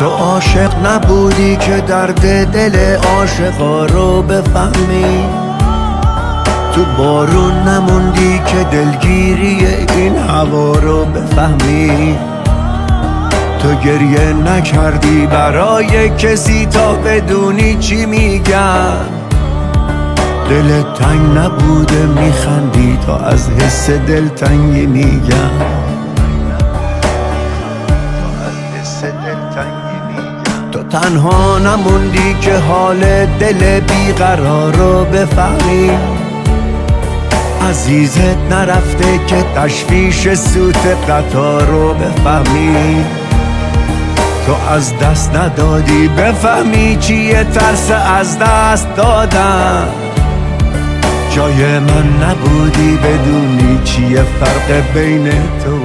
تو عاشق نبودی که درد دل عاشقا رو بفهمی، تو بارون نموندی که دلگیری این هوا رو بفهمی، تو گریه نکردی برای کسی تا بدونی چی میگن، دلت تنگ نبوده میخندی تا از حس دلتنگی میگن. تو تنها نموندی که حال دل بیقرار رو بفهمی، عزیزت نرفته که تشویش سوت قطار رو بفهمی، تو از دست ندادی بفهمی چیه ترس از دست دادن، جای من نبودی بدونی چیه فرق بین تو